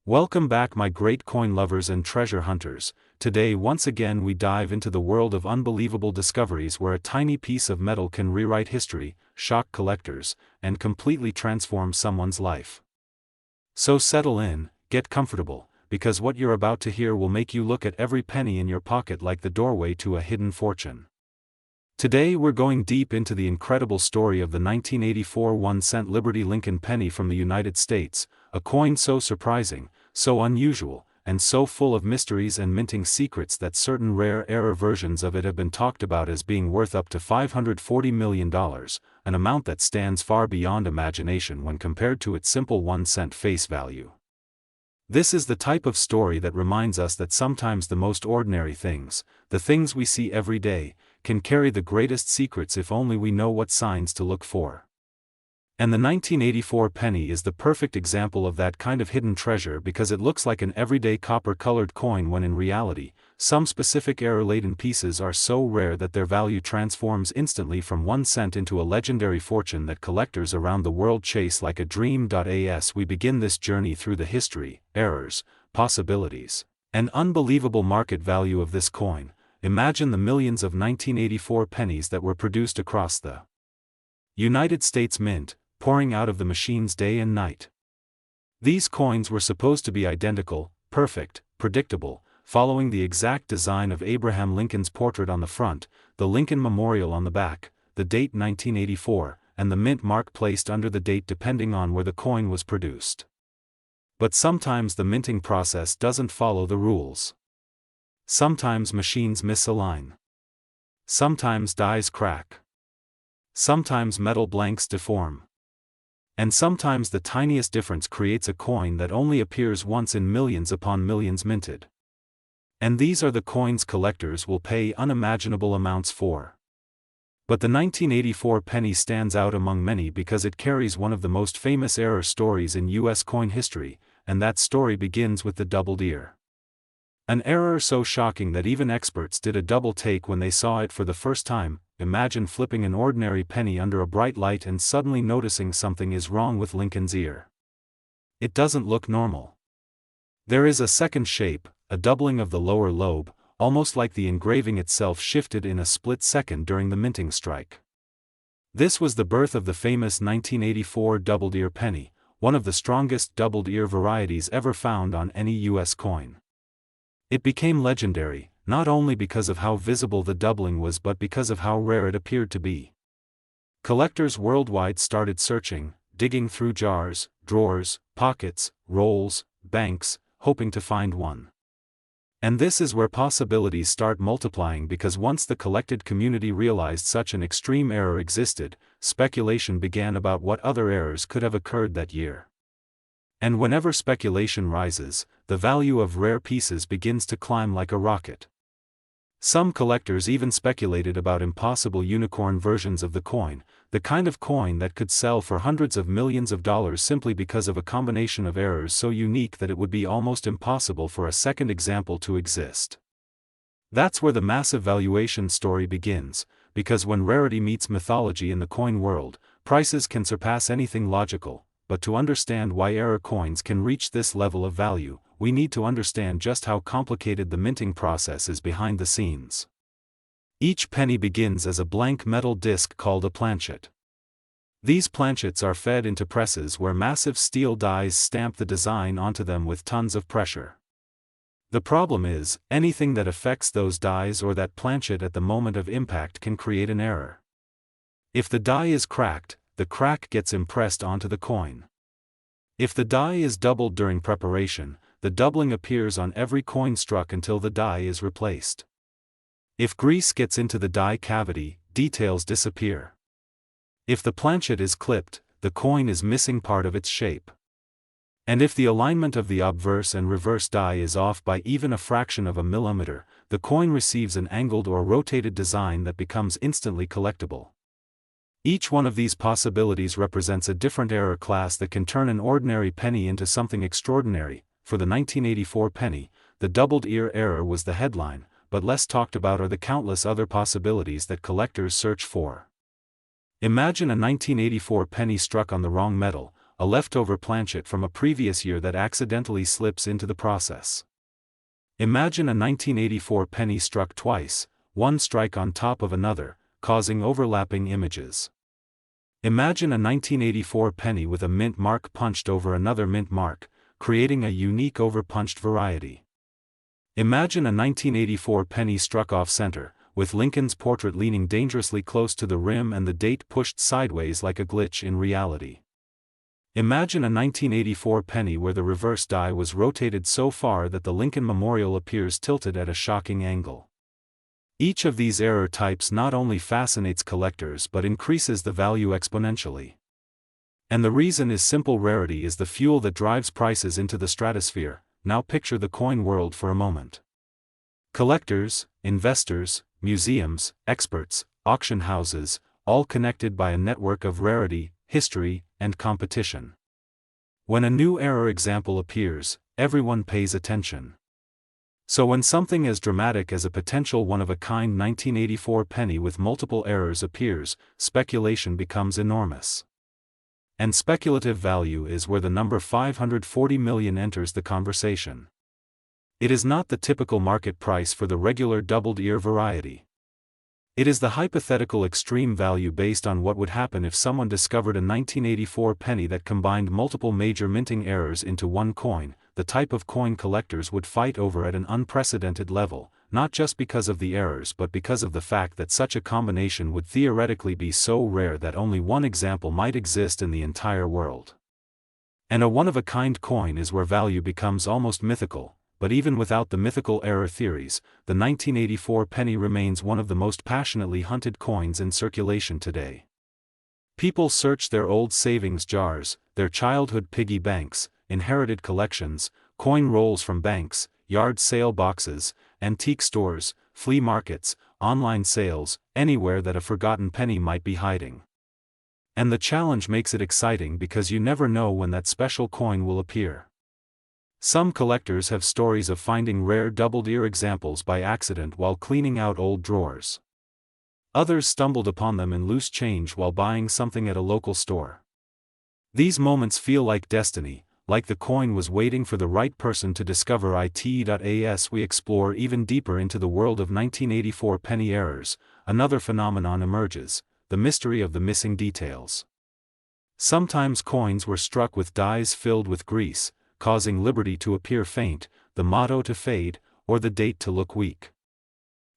Welcome back, my great coin lovers and treasure hunters. Today once again we dive into the world of unbelievable discoveries where a tiny piece of metal can rewrite history, shock collectors, and completely transform someone's life. So settle in, get comfortable, because what you're about to hear will make you look at every penny in your pocket like the doorway to a hidden fortune. Today we're going deep into the incredible story of the 1984 1-cent Liberty Lincoln penny from the United States, a coin so surprising, so unusual, and so full of mysteries and minting secrets that certain rare versions of it have been talked about as being worth up to $540 million, an amount that stands far beyond imagination when compared to its simple 1-cent face value. This is the type of story that reminds us that sometimes the most ordinary things, the things we see every day, can carry the greatest secrets if only we know what signs to look for. And the 1984 penny is the perfect example of that kind of hidden treasure because it looks like an everyday copper-colored coin when in reality, some specific error-laden pieces are so rare that their value transforms instantly from 1 cent into a legendary fortune that collectors around the world chase like a dream. As we begin this journey through the history, errors, possibilities, and unbelievable market value of this coin, imagine the millions of 1984 pennies that were produced across the United States Mint, pouring out of the machines day and night. These coins were supposed to be identical, perfect, predictable, following the exact design of Abraham Lincoln's portrait on the front, the Lincoln Memorial on the back, the date 1984, and the mint mark placed under the date depending on where the coin was produced. But sometimes the minting process doesn't follow the rules. Sometimes machines misalign. Sometimes dies crack. Sometimes metal blanks deform. And sometimes the tiniest difference creates a coin that only appears once in millions upon millions minted. And these are the coins collectors will pay unimaginable amounts for. But the 1984 penny stands out among many because it carries one of the most famous error stories in US coin history, and that story begins with the doubled ear. An error so shocking that even experts did a double take when they saw it for the first time. Imagine flipping an ordinary penny under a bright light and suddenly noticing something is wrong with Lincoln's ear. It doesn't look normal. There is a second shape, a doubling of the lower lobe, almost like the engraving itself shifted in a split second during the minting strike. This was the birth of the famous 1984 doubled ear penny, one of the strongest doubled ear varieties ever found on any US coin. It became legendary, not only because of how visible the doubling was but because of how rare it appeared to be. Collectors worldwide started searching, digging through jars, drawers, pockets, rolls, banks, hoping to find one. And this is where possibilities start multiplying because once the collected community realized such an extreme error existed, speculation began about what other errors could have occurred that year. And whenever speculation rises, the value of rare pieces begins to climb like a rocket. Some collectors even speculated about impossible unicorn versions of the coin, the kind of coin that could sell for hundreds of millions of dollars simply because of a combination of errors so unique that it would be almost impossible for a second example to exist. That's where the massive valuation story begins, because when rarity meets mythology in the coin world, prices can surpass anything logical. But to understand why error coins can reach this level of value, we need to understand just how complicated the minting process is behind the scenes. Each penny begins as a blank metal disc called a planchet. These planchets are fed into presses where massive steel dies stamp the design onto them with tons of pressure. The problem is, anything that affects those dies or that planchet at the moment of impact can create an error. If the die is cracked, the crack gets impressed onto the coin. If the die is doubled during preparation, the doubling appears on every coin struck until the die is replaced. If grease gets into the die cavity, details disappear. If the planchet is clipped, the coin is missing part of its shape. And if the alignment of the obverse and reverse die is off by even a fraction of a millimeter, the coin receives an angled or rotated design that becomes instantly collectible. Each one of these possibilities represents a different error class that can turn an ordinary penny into something extraordinary. For the 1984 penny, the doubled ear error was the headline, but less talked about are the countless other possibilities that collectors search for. Imagine a 1984 penny struck on the wrong metal, a leftover planchet from a previous year that accidentally slips into the process. Imagine a 1984 penny struck twice, one strike on top of another, causing overlapping images. Imagine a 1984 penny with a mint mark punched over another mint mark, creating a unique overpunched variety. Imagine a 1984 penny struck off-center, with Lincoln's portrait leaning dangerously close to the rim and the date pushed sideways like a glitch in reality. Imagine a 1984 penny where the reverse die was rotated so far that the Lincoln Memorial appears tilted at a shocking angle. Each of these error types not only fascinates collectors but increases the value exponentially. And the reason is simple: rarity is the fuel that drives prices into the stratosphere. Now picture the coin world for a moment. Collectors, investors, museums, experts, auction houses, all connected by a network of rarity, history, and competition. When a new error example appears, everyone pays attention. So when something as dramatic as a potential one-of-a-kind 1984 penny with multiple errors appears, speculation becomes enormous. And speculative value is where the number 540 million enters the conversation. It is not the typical market price for the regular doubled ear variety. It is the hypothetical extreme value based on what would happen if someone discovered a 1984 penny that combined multiple major minting errors into one coin, the type of coin collectors would fight over at an unprecedented level, not just because of the errors but because of the fact that such a combination would theoretically be so rare that only one example might exist in the entire world. And a one-of-a-kind coin is where value becomes almost mythical. But even without the mythical error theories, the 1984 penny remains one of the most passionately hunted coins in circulation today. People search their old savings jars, their childhood piggy banks, inherited collections, coin rolls from banks, yard sale boxes, antique stores, flea markets, online sales, anywhere that a forgotten penny might be hiding. And the challenge makes it exciting because you never know when that special coin will appear. Some collectors have stories of finding rare doubled ear examples by accident while cleaning out old drawers. Others stumbled upon them in loose change while buying something at a local store. These moments feel like destiny, like the coin was waiting for the right person to discover it. As we explore even deeper into the world of 1984 penny errors, another phenomenon emerges: the mystery of the missing details. Sometimes coins were struck with dies filled with grease, causing liberty to appear faint, the motto to fade, or the date to look weak.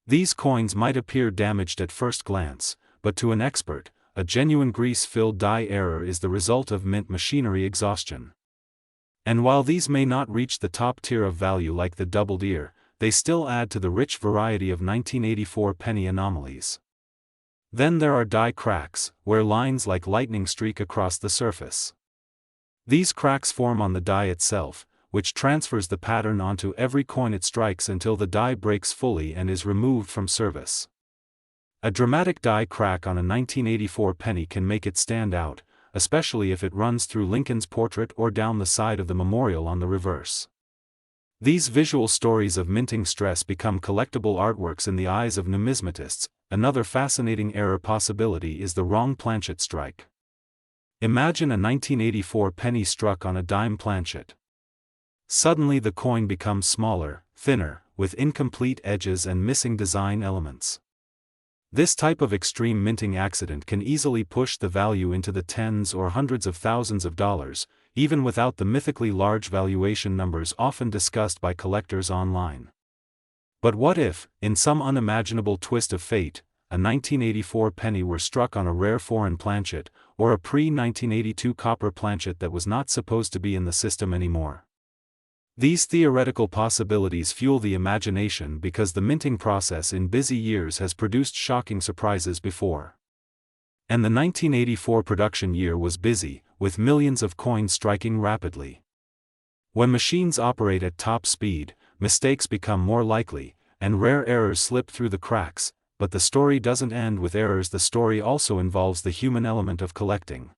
These coins might appear damaged at first glance, but to an expert, a genuine grease-filled die error is the result of mint machinery exhaustion. And while these may not reach the top tier of value like the doubled ear, they still add to the rich variety of 1984 penny anomalies. Then there are die cracks, where lines like lightning streak across the surface. These cracks form on the die itself, which transfers the pattern onto every coin it strikes until the die breaks fully and is removed from service. A dramatic die crack on a 1984 penny can make it stand out, especially if it runs through Lincoln's portrait or down the side of the memorial on the reverse. These visual stories of minting stress become collectible artworks in the eyes of numismatists. Another fascinating error possibility is the wrong planchet strike. Imagine a 1984 penny struck on a dime planchet. Suddenly the coin becomes smaller, thinner, with incomplete edges and missing design elements. This type of extreme minting accident can easily push the value into the tens or hundreds of thousands of dollars, even without the mythically large valuation numbers often discussed by collectors online. But what if, in some unimaginable twist of fate, a 1984 penny were struck on a rare foreign planchet, or a pre-1982 copper planchet that was not supposed to be in the system anymore? These theoretical possibilities fuel the imagination because the minting process in busy years has produced shocking surprises before. And the 1984 production year was busy, with millions of coins striking rapidly. When machines operate at top speed, mistakes become more likely, and rare errors slip through the cracks. But the story doesn't end with errors. The story also involves the human element of collecting.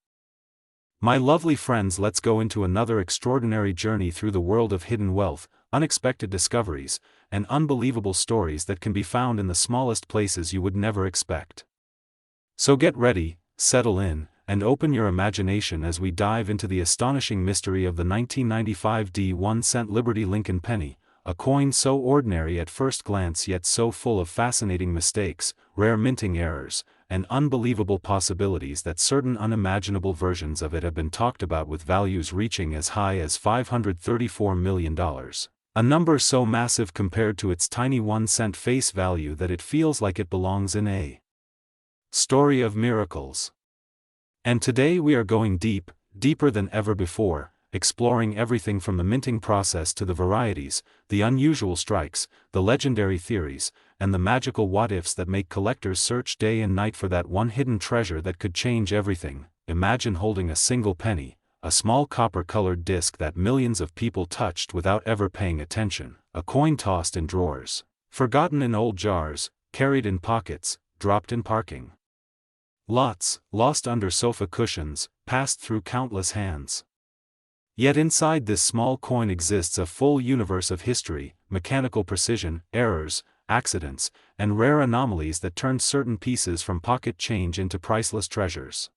My lovely friends, let's go into another extraordinary journey through the world of hidden wealth, unexpected discoveries, and unbelievable stories that can be found in the smallest places you would never expect. So get ready, settle in, and open your imagination as we dive into the astonishing mystery of the 1995 1-cent Liberty Lincoln penny, a coin so ordinary at first glance yet so full of fascinating mistakes, rare minting errors, and unbelievable possibilities that certain unimaginable versions of it have been talked about with values reaching as high as $534 million. A number so massive compared to its tiny 1-cent face value that it feels like it belongs in a story of miracles. And today we are going deeper than ever before, exploring everything from the minting process to the varieties, the unusual strikes, the legendary theories, and the magical what-ifs that make collectors search day and night for that one hidden treasure that could change everything. Imagine holding a single penny, a small copper-colored disc that millions of people touched without ever paying attention, a coin tossed in drawers, forgotten in old jars, carried in pockets, dropped in parking lots, lost under sofa cushions, passed through countless hands. Yet inside this small coin exists a full universe of history, mechanical precision, errors, accidents, and rare anomalies that turned certain pieces from pocket change into priceless treasures.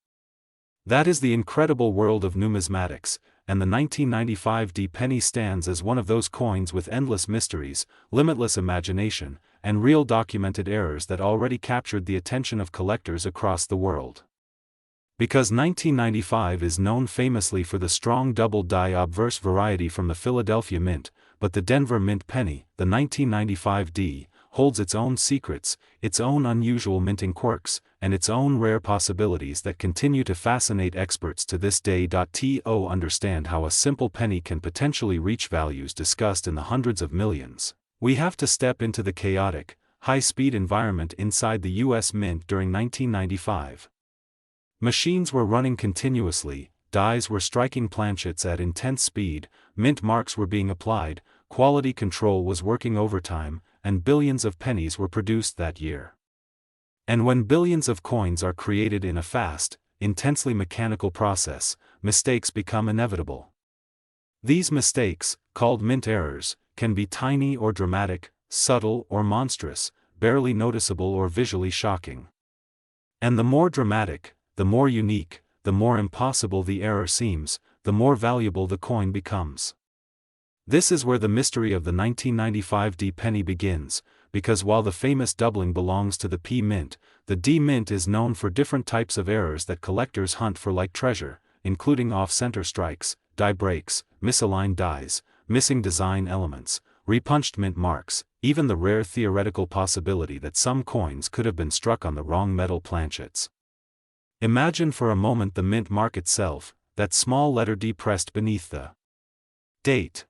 That is the incredible world of numismatics, and the 1995 penny stands as one of those coins with endless mysteries, limitless imagination, and real documented errors that already captured the attention of collectors across the world. Because 1995 is known famously for the strong double-die obverse variety from the Philadelphia Mint, but the Denver Mint penny, the 1995 holds its own secrets, its own unusual minting quirks, and its own rare possibilities that continue to fascinate experts to this day. To understand how a simple penny can potentially reach values discussed in the hundreds of millions, we have to step into the chaotic, high-speed environment inside the U.S. Mint during 1995. Machines were running continuously, dies were striking planchets at intense speed, mint marks were being applied, quality control was working overtime, and billions of pennies were produced that year. And when billions of coins are created in a fast, intensely mechanical process, mistakes become inevitable. These mistakes, called mint errors, can be tiny or dramatic, subtle or monstrous, barely noticeable or visually shocking. And the more dramatic, the more unique, the more impossible the error seems, the more valuable the coin becomes. This is where the mystery of the 1995 penny begins, because while the famous doubling belongs to the P Mint, the D Mint is known for different types of errors that collectors hunt for like treasure, including off-center strikes, die breaks, misaligned dies, missing design elements, repunched mint marks, even the rare theoretical possibility that some coins could have been struck on the wrong metal planchets. Imagine for a moment the mint mark itself, that small letter D pressed beneath the date.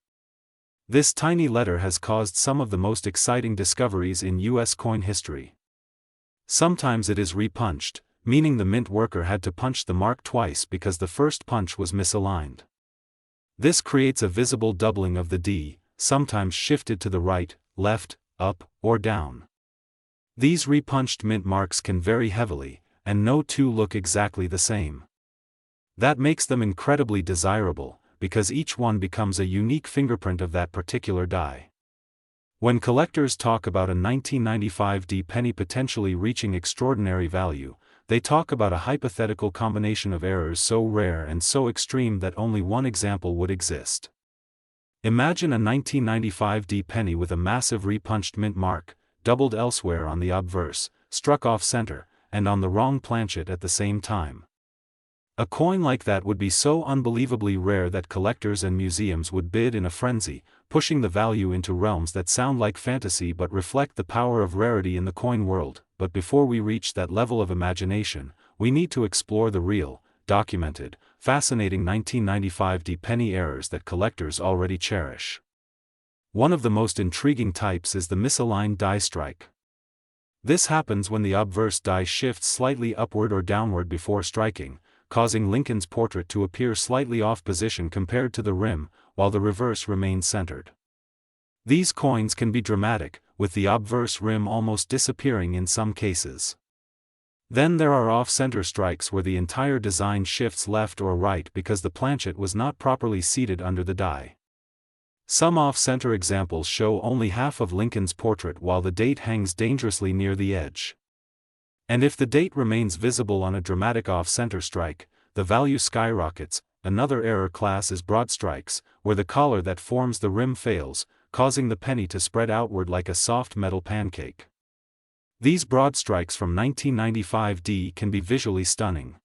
This tiny letter has caused some of the most exciting discoveries in U.S. coin history. Sometimes it is repunched, meaning the mint worker had to punch the mark twice because the first punch was misaligned. This creates a visible doubling of the D, sometimes shifted to the right, left, up, or down. These repunched mint marks can vary heavily, and no two look exactly the same. That makes them incredibly desirable, because each one becomes a unique fingerprint of that particular die. When collectors talk about a 1995 penny potentially reaching extraordinary value, they talk about a hypothetical combination of errors so rare and so extreme that only one example would exist. Imagine a 1995 penny with a massive repunched mint mark, doubled elsewhere on the obverse, struck off-center, and on the wrong planchet at the same time. A coin like that would be so unbelievably rare that collectors and museums would bid in a frenzy, pushing the value into realms that sound like fantasy but reflect the power of rarity in the coin world. But before we reach that level of imagination, we need to explore the real, documented, fascinating 1995 penny errors that collectors already cherish. One of the most intriguing types is the misaligned die strike. This happens when the obverse die shifts slightly upward or downward before striking, causing Lincoln's portrait to appear slightly off position compared to the rim, while the reverse remains centered. These coins can be dramatic, with the obverse rim almost disappearing in some cases. Then there are off-center strikes where the entire design shifts left or right because the planchet was not properly seated under the die. Some off-center examples show only half of Lincoln's portrait while the date hangs dangerously near the edge. And if the date remains visible on a dramatic off-center strike, the value skyrockets. Another error class is broad strikes, where the collar that forms the rim fails, causing the penny to spread outward like a soft metal pancake. These broad strikes from 1995D can be visually stunning.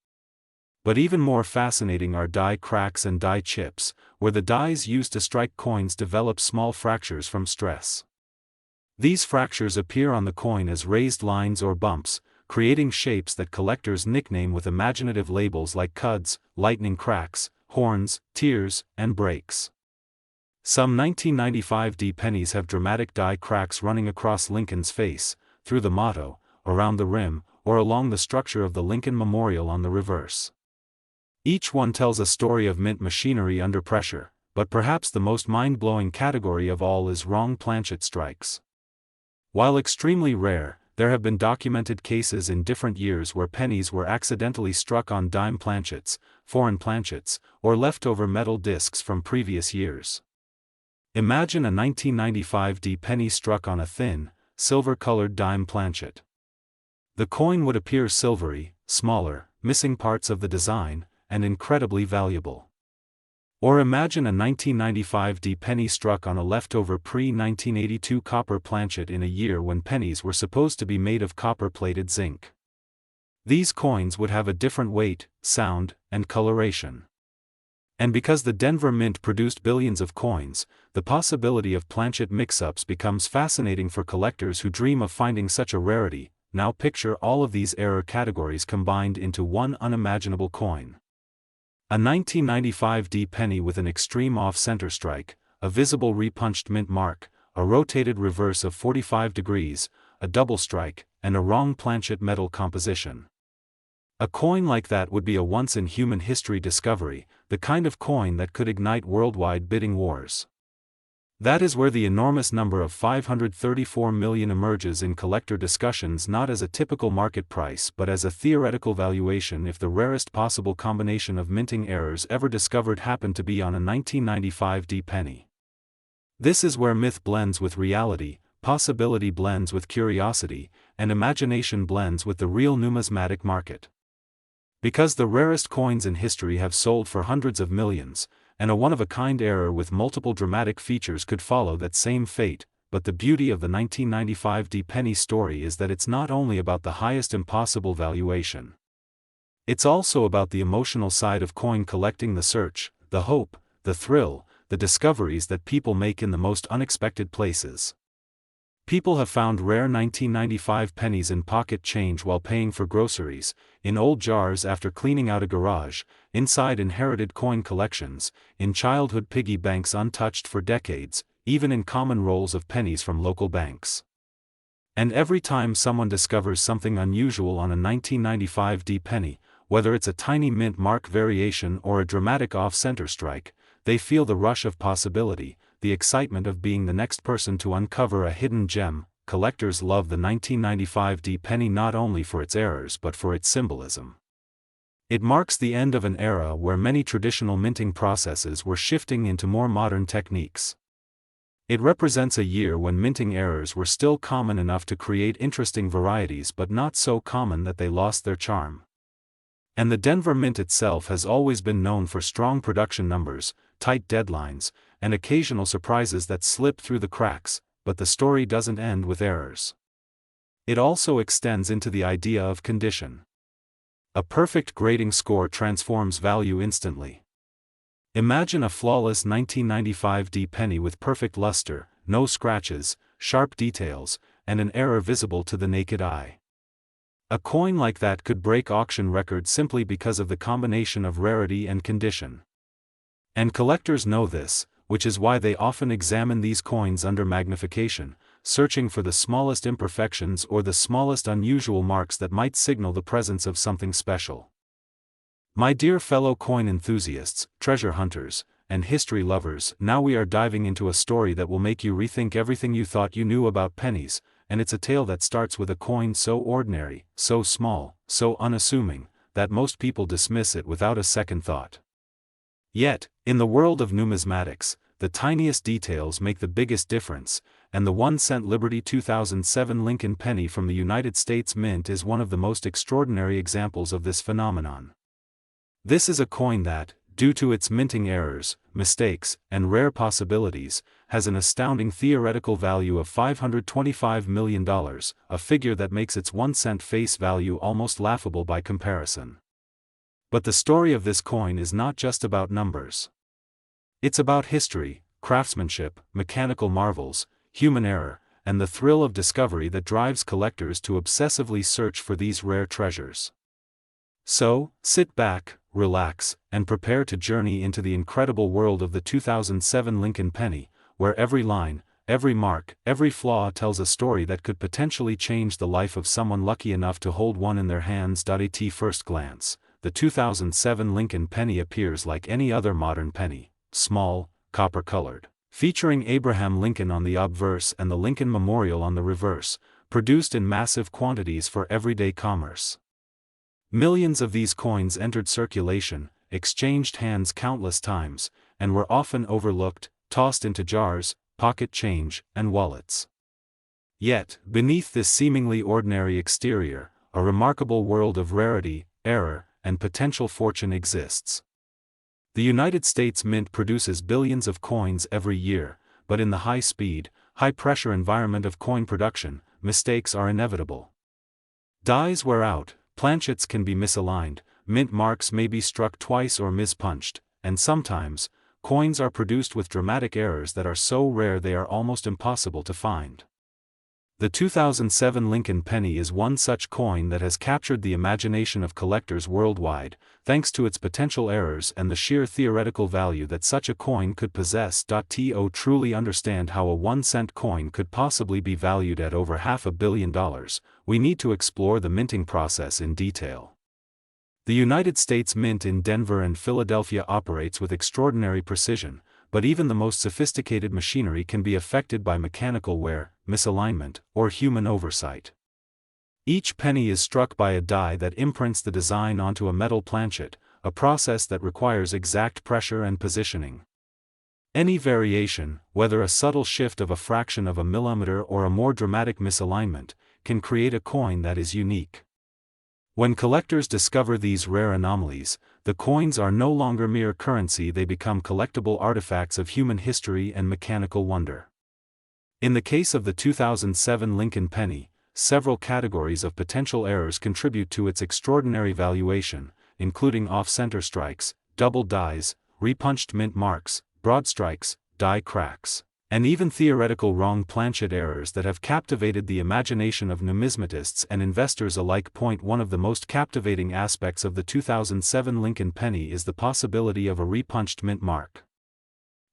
But even more fascinating are die cracks and die chips, where the dies used to strike coins develop small fractures from stress. These fractures appear on the coin as raised lines or bumps, creating shapes that collectors nickname with imaginative labels like cuds, lightning cracks, horns, tears, and breaks. Some 1995D pennies have dramatic die cracks running across Lincoln's face, through the motto, around the rim, or along the structure of the Lincoln Memorial on the reverse. Each one tells a story of mint machinery under pressure, but perhaps the most mind-blowing category of all is wrong planchet strikes. While extremely rare, there have been documented cases in different years where pennies were accidentally struck on dime planchets, foreign planchets, or leftover metal discs from previous years. Imagine a 1995D penny struck on a thin, silver-colored dime planchet. The coin would appear silvery, smaller, missing parts of the design, and incredibly valuable. Or imagine a 1995D penny struck on a leftover pre-1982 copper planchet in a year when pennies were supposed to be made of copper-plated zinc. These coins would have a different weight, sound, and coloration. And because the Denver Mint produced billions of coins, the possibility of planchet mix-ups becomes fascinating for collectors who dream of finding such a rarity. Now picture all of these error categories combined into one unimaginable coin. A 1995D penny with an extreme off-center strike, a visible repunched mint mark, a rotated reverse of 45 degrees, a double strike, and a wrong planchet metal composition. A coin like that would be a once-in-human-history discovery, the kind of coin that could ignite worldwide bidding wars. That is where the enormous number of 534 million emerges in collector discussions, not as a typical market price but as a theoretical valuation if the rarest possible combination of minting errors ever discovered happened to be on a 1995D penny. This is where myth blends with reality, possibility blends with curiosity, and imagination blends with the real numismatic market. Because the rarest coins in history have sold for hundreds of millions, and a one-of-a-kind error with multiple dramatic features could follow that same fate, but the beauty of the 1995D penny story is that it's not only about the highest impossible valuation. It's also about the emotional side of coin collecting, the search, the hope, the thrill, the discoveries that people make in the most unexpected places. People have found rare 1995 pennies in pocket change while paying for groceries, in old jars after cleaning out a garage, inside inherited coin collections, in childhood piggy banks untouched for decades, even in common rolls of pennies from local banks. And every time someone discovers something unusual on a 1995D penny, whether it's a tiny mint mark variation or a dramatic off-center strike, they feel the rush of possibility, the excitement of being the next person to uncover a hidden gem. Collectors love the 1995D penny not only for its errors but for its symbolism. It marks the end of an era where many traditional minting processes were shifting into more modern techniques. It represents a year when minting errors were still common enough to create interesting varieties but not so common that they lost their charm. And the Denver Mint itself has always been known for strong production numbers, tight deadlines, and occasional surprises that slip through the cracks, but the story doesn't end with errors. It also extends into the idea of condition. A perfect grading score transforms value instantly. Imagine a flawless 1995D penny with perfect luster, no scratches, sharp details, and an error visible to the naked eye. A coin like that could break auction records simply because of the combination of rarity and condition. And collectors know this, which is why they often examine these coins under magnification, searching for the smallest imperfections or the smallest unusual marks that might signal the presence of something special. My dear fellow coin enthusiasts, treasure hunters, and history lovers, now we are diving into a story that will make you rethink everything you thought you knew about pennies, and it's a tale that starts with a coin so ordinary, so small, so unassuming, that most people dismiss it without a second thought. Yet, in the world of numismatics, the tiniest details make the biggest difference, and the 1-cent Liberty 2007 Lincoln penny from the United States Mint is one of the most extraordinary examples of this phenomenon. This is a coin that, due to its minting errors, mistakes, and rare possibilities, has an astounding theoretical value of $525 million, a figure that makes its 1-cent face value almost laughable by comparison. But the story of this coin is not just about numbers. It's about history, craftsmanship, mechanical marvels, human error, and the thrill of discovery that drives collectors to obsessively search for these rare treasures. So, sit back, relax, and prepare to journey into the incredible world of the 2007 Lincoln penny, where every line, every mark, every flaw tells a story that could potentially change the life of someone lucky enough to hold one in their hands. At first glance, the 2007 Lincoln penny appears like any other modern penny, small, copper-colored, featuring Abraham Lincoln on the obverse and the Lincoln Memorial on the reverse, produced in massive quantities for everyday commerce. Millions of these coins entered circulation, exchanged hands countless times, and were often overlooked, tossed into jars, pocket change, and wallets. Yet, beneath this seemingly ordinary exterior, a remarkable world of rarity, error, and potential fortune exists. The United States Mint produces billions of coins every year, but in the high-speed, high-pressure environment of coin production, mistakes are inevitable. Dies wear out, planchets can be misaligned, mint marks may be struck twice or mispunched, and sometimes, coins are produced with dramatic errors that are so rare they are almost impossible to find. The 2007 Lincoln penny is one such coin that has captured the imagination of collectors worldwide, thanks to its potential errors and the sheer theoretical value that such a coin could possess. To truly understand how a 1-cent coin could possibly be valued at over $500 million, we need to explore the minting process in detail. The United States Mint in Denver and Philadelphia operates with extraordinary precision, but even the most sophisticated machinery can be affected by mechanical wear, misalignment, or human oversight. Each penny is struck by a die that imprints the design onto a metal planchet, a process that requires exact pressure and positioning. Any variation, whether a subtle shift of a fraction of a millimeter or a more dramatic misalignment, can create a coin that is unique. When collectors discover these rare anomalies, the coins are no longer mere currency, they become collectible artifacts of human history and mechanical wonder. In the case of the 2007 Lincoln penny, several categories of potential errors contribute to its extraordinary valuation, including off-center strikes, double dies, repunched mint marks, broad strikes, die cracks, and even theoretical wrong planchet errors that have captivated the imagination of numismatists and investors alike. One of the most captivating aspects of the 2007 Lincoln penny is the possibility of a repunched mint mark.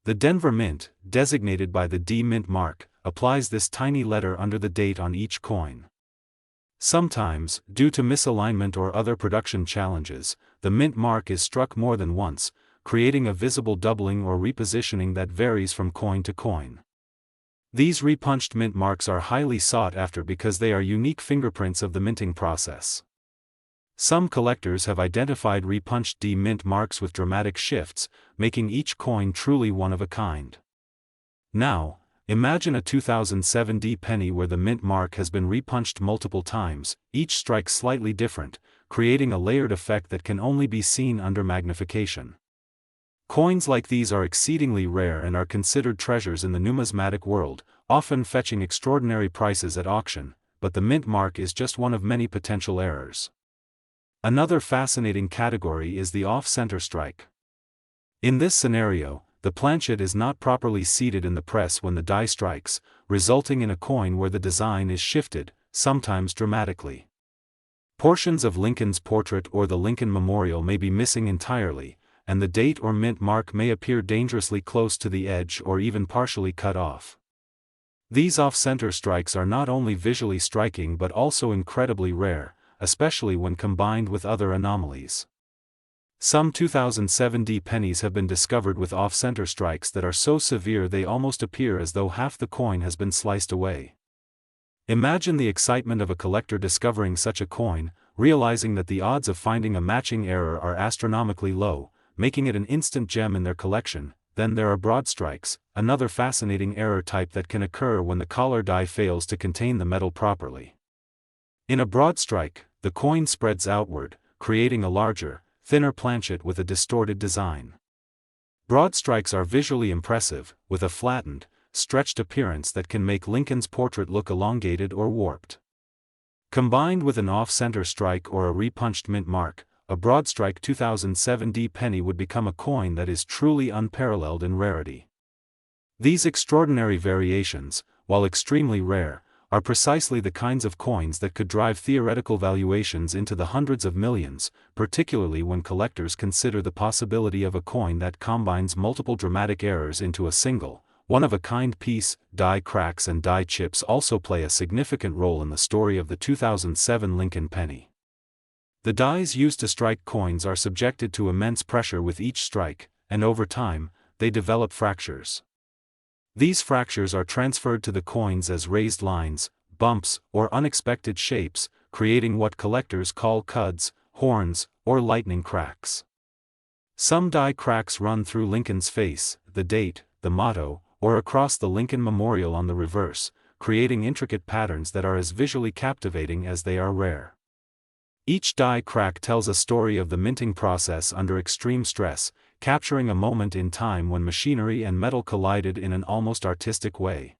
The Denver Mint, designated by the D mint mark, applies this tiny letter under the date on each coin. Sometimes, due to misalignment or other production challenges, the mint mark is struck more than once, creating a visible doubling or repositioning that varies from coin to coin. These repunched mint marks are highly sought after because they are unique fingerprints of the minting process. Some collectors have identified repunched D mint marks with dramatic shifts, making each coin truly one of a kind. Now, imagine a 2007 D penny where the mint mark has been repunched multiple times, each strike slightly different, creating a layered effect that can only be seen under magnification. Coins like these are exceedingly rare and are considered treasures in the numismatic world, often fetching extraordinary prices at auction, but the mint mark is just one of many potential errors. Another fascinating category is the off-center strike. In this scenario, the planchet is not properly seated in the press when the die strikes, resulting in a coin where the design is shifted, sometimes dramatically. Portions of Lincoln's portrait or the Lincoln Memorial may be missing entirely, and the date or mint mark may appear dangerously close to the edge or even partially cut off. These off-center strikes are not only visually striking but also incredibly rare, especially when combined with other anomalies. Some 2007 D pennies have been discovered with off-center strikes that are so severe they almost appear as though half the coin has been sliced away. Imagine the excitement of a collector discovering such a coin, realizing that the odds of finding a matching error are astronomically low, making it an instant gem in their collection. Then there are broad strikes, another fascinating error type that can occur when the collar die fails to contain the metal properly. In a broad strike, the coin spreads outward, creating a larger, thinner planchet with a distorted design. Broad strikes are visually impressive, with a flattened, stretched appearance that can make Lincoln's portrait look elongated or warped. Combined with an off-center strike or a repunched mint mark, a broad strike 2007 penny would become a coin that is truly unparalleled in rarity. These extraordinary variations, while extremely rare, are precisely the kinds of coins that could drive theoretical valuations into the hundreds of millions, particularly when collectors consider the possibility of a coin that combines multiple dramatic errors into a single, one-of-a-kind piece. Die cracks and die chips also play a significant role in the story of the 2007 Lincoln penny. The dies used to strike coins are subjected to immense pressure with each strike, and over time, they develop fractures. These fractures are transferred to the coins as raised lines, bumps, or unexpected shapes, creating what collectors call cuds, horns, or lightning cracks. Some die cracks run through Lincoln's face, the date, the motto, or across the Lincoln Memorial on the reverse, creating intricate patterns that are as visually captivating as they are rare. Each die crack tells a story of the minting process under extreme stress, capturing a moment in time when machinery and metal collided in an almost artistic way.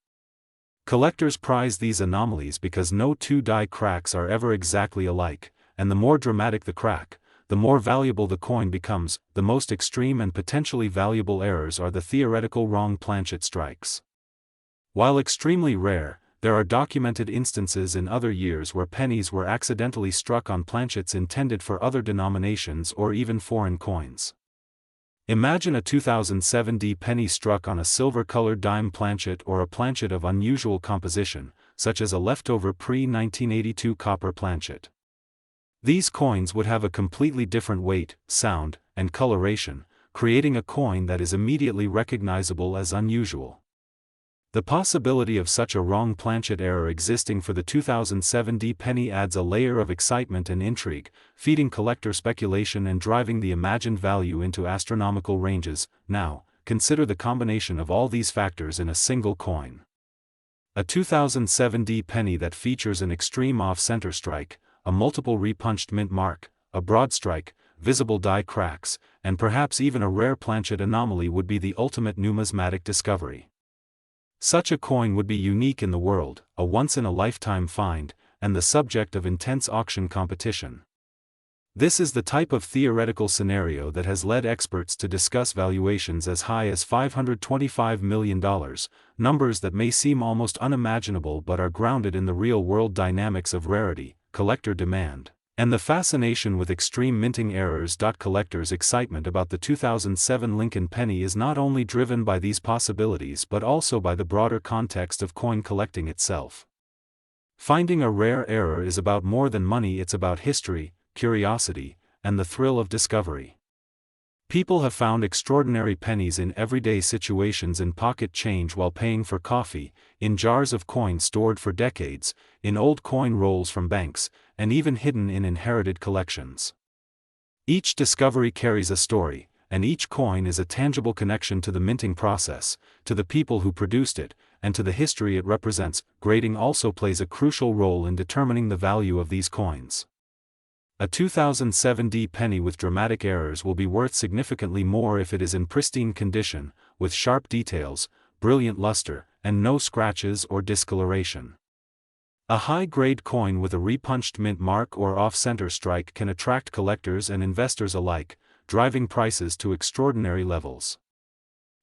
Collectors prize these anomalies because no two die cracks are ever exactly alike, and the more dramatic the crack, the more valuable the coin becomes. The most extreme and potentially valuable errors are the theoretical wrong planchet strikes. While extremely rare, there are documented instances in other years where pennies were accidentally struck on planchets intended for other denominations or even foreign coins. Imagine a 2007 penny struck on a silver-colored dime planchet or a planchet of unusual composition, such as a leftover pre-1982 copper planchet. These coins would have a completely different weight, sound, and coloration, creating a coin that is immediately recognizable as unusual. The possibility of such a wrong planchet error existing for the 2007 penny adds a layer of excitement and intrigue, feeding collector speculation and driving the imagined value into astronomical ranges. Now, consider the combination of all these factors in a single coin. A 2007 penny that features an extreme off-center strike, a multiple repunched mint mark, a broad strike, visible die cracks, and perhaps even a rare planchet anomaly would be the ultimate numismatic discovery. Such a coin would be unique in the world, a once-in-a-lifetime find, and the subject of intense auction competition. This is the type of theoretical scenario that has led experts to discuss valuations as high as $525 million, numbers that may seem almost unimaginable but are grounded in the real-world dynamics of rarity, collector demand, and the fascination with extreme minting errors. Collectors' excitement about the 2007 Lincoln penny is not only driven by these possibilities but also by the broader context of coin collecting itself. Finding a rare error is about more than money. It's about history, curiosity, and the thrill of discovery. People have found extraordinary pennies in everyday situations, in pocket change while paying for coffee, in jars of coin stored for decades, in old coin rolls from banks, and even hidden in inherited collections. Each discovery carries a story, and each coin is a tangible connection to the minting process, to the people who produced it, and to the history it represents. Grading also plays a crucial role in determining the value of these coins. A 2007 penny with dramatic errors will be worth significantly more if it is in pristine condition, with sharp details, brilliant luster, and no scratches or discoloration. A high-grade coin with a repunched mint mark or off-center strike can attract collectors and investors alike, driving prices to extraordinary levels.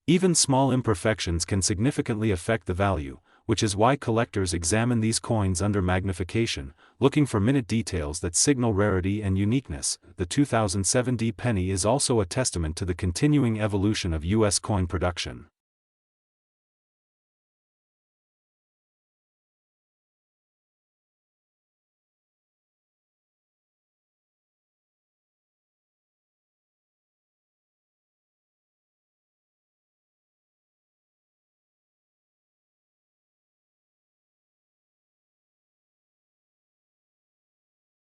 Even small imperfections can significantly affect the value, which is why collectors examine these coins under magnification, looking for minute details that signal rarity and uniqueness. The 2007 penny is also a testament to the continuing evolution of U.S. coin production.